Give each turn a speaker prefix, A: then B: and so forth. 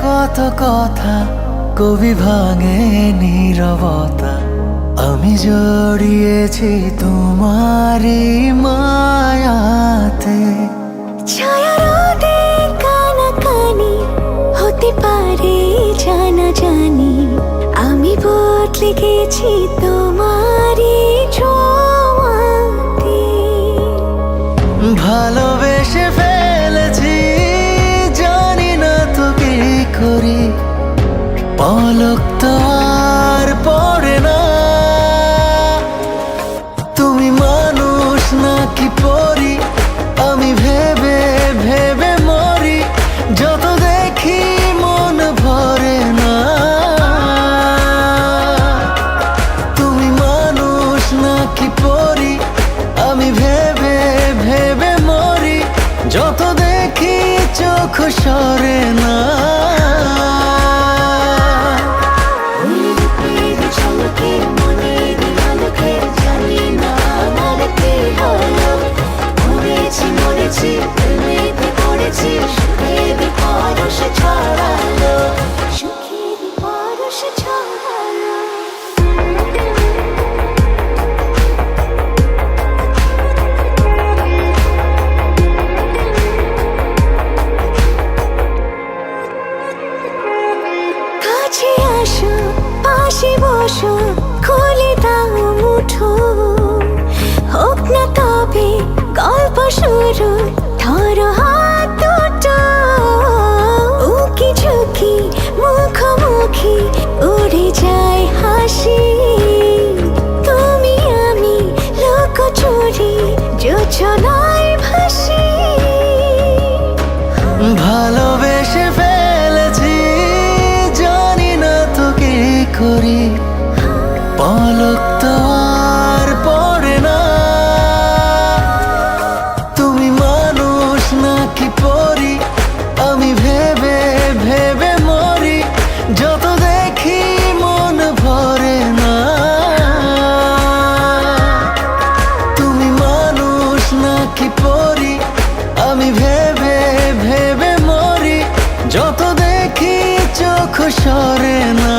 A: কত কথা কবি ভাঙে নীরবতা, আমি জড়িয়েছি তোমারই মায়াতে।
B: ছায়া রোদে কানাকানি হতে পারে জানা জানি, আমি বদলে গেছি তোমারই ছোঁয়াতে।
A: ভালোবেসে ফেলেছি, জানি না তো কি করি, পলক তো আর পড়ে না। তুমি মানুষ নাকি পরি, আমি ভেবে ভেবে মরি, যত দেখি মন ভরে না। তুমি মানুষ নাকি পরি, আমি ভেবে ভেবে মরি, যত দেখি চোখ সরে না।
B: কাছে আসো, পাশে বসো, খুলে দাও মুঠো, হোক না তবে গল্প শুরু, ধরো হাত দুটো। উকি ঝুঁকি মুখোমুখি উড়ে যায় হাসি, তুমি আমি লুকোচুরি যোজনায় ভাসি।
A: ভালোবেসে ফেলেছি, জানি না তো কি করি, পলক তো আর পড়ে না। তুমি মানুষ নাকি পরি, আমি ভেবে ভেবে মরি, যত দেখি মন ভরে না। তুমি মানুষ নাকি পরি, আমি ভেবে ভেবে মরি, যত দেখি চোখ সরে না।